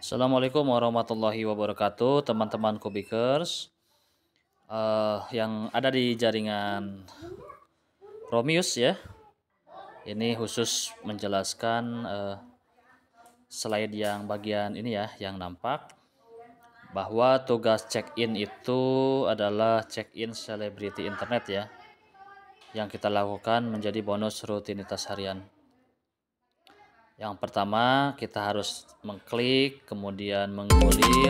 Assalamualaikum warahmatullahi wabarakatuh, teman-teman Kubikers yang ada di jaringan Romius ya. Ini khusus menjelaskan slide yang bagian ini ya, yang nampak bahwa tugas check-in itu adalah check-in selebriti internet ya, yang kita lakukan menjadi bonus rutinitas harian. Yang pertama kita harus mengklik, kemudian menggulir.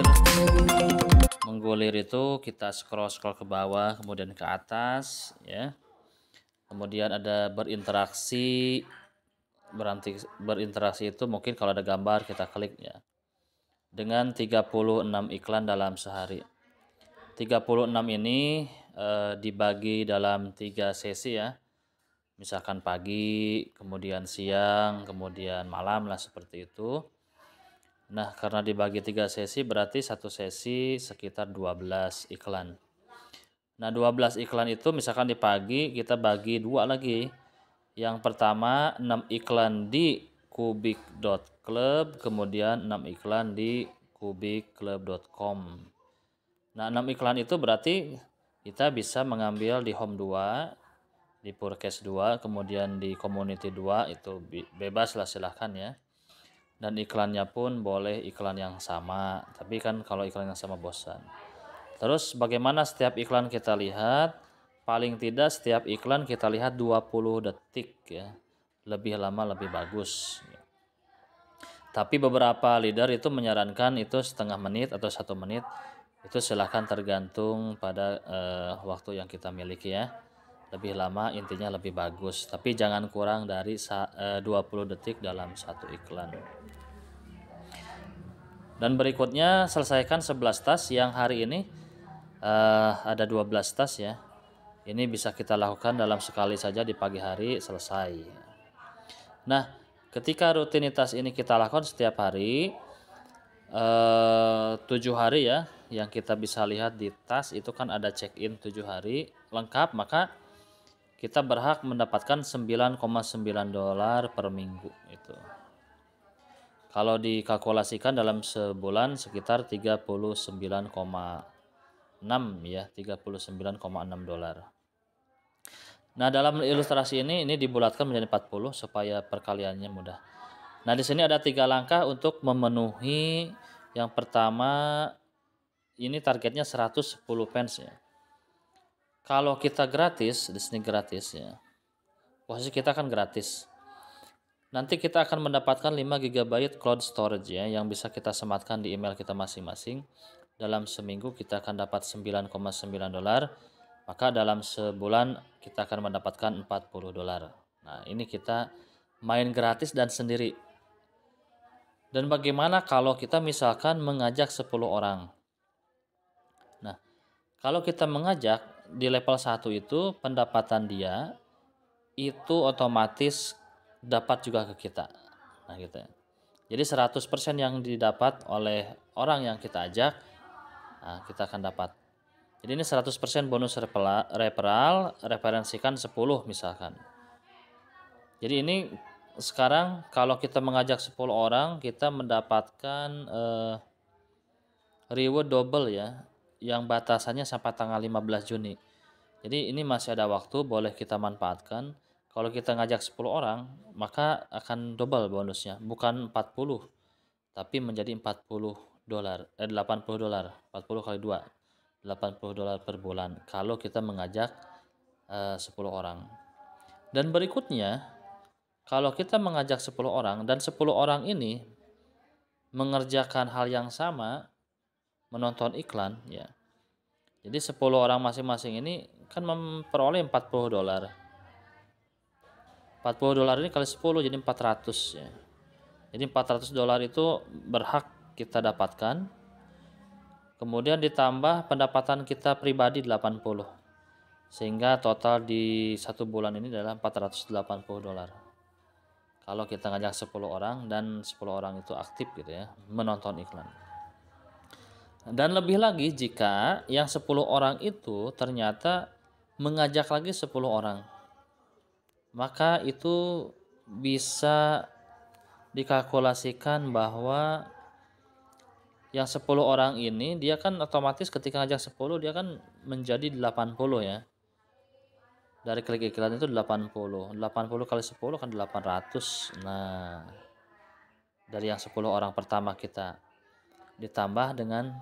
Menggulir itu kita scroll ke bawah, kemudian ke atas ya. Kemudian ada berinteraksi. Berinteraksi itu mungkin kalau ada gambar kita klik ya. Dengan 36 iklan dalam sehari. 36 ini dibagi dalam 3 sesi ya. Misalkan pagi, kemudian siang, kemudian malam lah seperti itu. Nah, karena dibagi 3 sesi berarti satu sesi sekitar 12 iklan. Nah, 12 iklan itu misalkan di pagi kita bagi 2 lagi. Yang pertama 6 iklan di kubik.club, kemudian 6 iklan di kubikclub.com. Nah, 6 iklan itu berarti kita bisa mengambil di home 2, di forecast 2, kemudian di community 2, itu bebas lah silahkan ya. Dan iklannya pun boleh iklan yang sama, tapi kan kalau iklan yang sama bosan. Terus bagaimana setiap iklan kita lihat? Paling tidak setiap iklan kita lihat 20 detik ya. Lebih lama lebih bagus. Tapi beberapa leader itu menyarankan itu setengah menit atau 1 menit. Itu silahkan tergantung pada waktu yang kita miliki ya. Lebih lama intinya lebih bagus. Tapi jangan kurang dari 20 detik dalam satu iklan. Dan berikutnya selesaikan 11 tas yang hari ini ada 12 tas ya. Ini bisa kita lakukan dalam sekali saja di pagi hari selesai. Nah, ketika rutinitas ini kita lakukan setiap hari 7 hari ya, yang kita bisa lihat di tas itu kan ada check-in 7 hari lengkap, maka kita berhak mendapatkan $9,9 per minggu itu. Kalau dikalkulasikan dalam sebulan sekitar 39,6 ya, $39,6. Nah, dalam ilustrasi ini dibulatkan menjadi 40 supaya perkaliannya mudah. Nah, di sini ada 3 langkah untuk memenuhi. Yang pertama ini targetnya 110 pence ya. Kalau kita gratis, di sini gratis ya. Posisi kita kan gratis. Nanti kita akan mendapatkan 5 GB cloud storage ya, yang bisa kita sematkan di email kita masing-masing. Dalam seminggu kita akan dapat $9,9. Maka dalam sebulan kita akan mendapatkan $40. Nah, ini kita main gratis dan sendiri. Dan bagaimana kalau kita misalkan mengajak 10 orang? Nah, kalau kita mengajak di level 1 itu pendapatan dia itu otomatis dapat juga ke kita. Nah, gitu ya. Jadi 100% yang didapat oleh orang yang kita ajak, nah, kita akan dapat. Jadi ini 100% bonus referral, referensikan 10 misalkan. Jadi ini sekarang kalau kita mengajak 10 orang, kita mendapatkan reward double ya, yang batasannya sampai tanggal 15 Juni. Jadi ini masih ada waktu, boleh kita manfaatkan. Kalau kita ngajak 10 orang, maka akan double bonusnya, bukan 40, tapi menjadi $80, $80, 40 kali 2, $80 per bulan kalau kita mengajak 10 orang. Dan berikutnya, kalau kita mengajak 10 orang dan 10 orang ini mengerjakan hal yang sama, menonton iklan ya. Jadi 10 orang masing-masing ini kan memperoleh $40. $40 ini kali 10 jadi 400 ya. Jadi $400 itu berhak kita dapatkan. Kemudian ditambah pendapatan kita pribadi 80. Sehingga total di 1 bulan ini adalah $480. Kalau kita ngajak 10 orang dan 10 orang itu aktif gitu ya, menonton iklan. Dan lebih lagi jika yang 10 orang itu ternyata mengajak lagi 10 orang, maka itu bisa dikalkulasikan bahwa Yang 10 orang ini dia kan otomatis ketika ngajak 10 dia kan menjadi 80 ya. Dari klik iklan itu 80. 80 kali 10 kan 800. Nah, dari yang 10 orang pertama kita ditambah dengan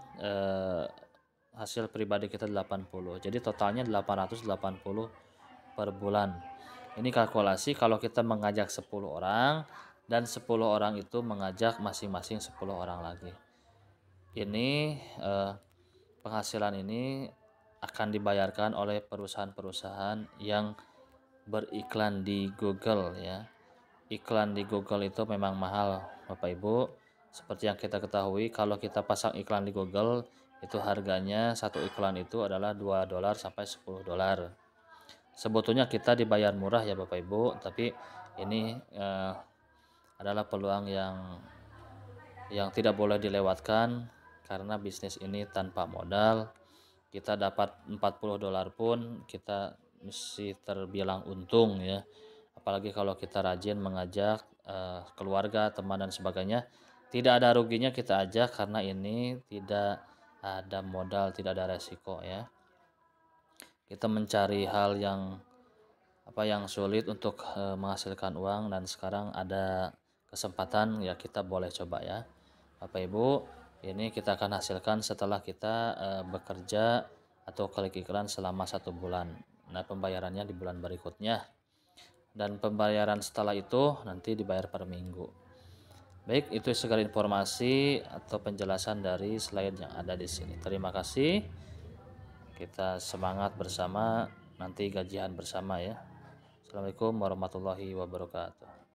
hasil pribadi kita 80. Jadi totalnya 880 per bulan. Ini kalkulasi kalau kita mengajak 10 orang dan 10 orang itu mengajak masing-masing 10 orang lagi. Ini penghasilan ini akan dibayarkan oleh perusahaan-perusahaan yang beriklan di Google ya. Iklan di Google itu memang mahal, Bapak Ibu. Seperti yang kita ketahui, kalau kita pasang iklan di Google, itu harganya satu iklan itu adalah $2 sampai $10. Sebetulnya kita dibayar murah ya Bapak Ibu, tapi ini adalah peluang yang tidak boleh dilewatkan karena bisnis ini tanpa modal. Kita dapat $40 pun kita mesti terbilang untung ya. Apalagi kalau kita rajin mengajak keluarga, teman dan sebagainya. Tidak ada ruginya kita ajak karena ini tidak ada modal, tidak ada resiko ya. Kita mencari hal yang sulit untuk menghasilkan uang dan sekarang ada kesempatan ya kita boleh coba ya. Bapak Ibu, ini kita akan hasilkan setelah kita bekerja atau klik iklan selama 1 bulan. Nah, pembayarannya di bulan berikutnya. Dan pembayaran setelah itu nanti dibayar per minggu. Baik, itu segala informasi atau penjelasan dari slide yang ada di sini. Terima kasih. Kita semangat bersama, nanti gajian bersama ya. Assalamualaikum warahmatullahi wabarakatuh.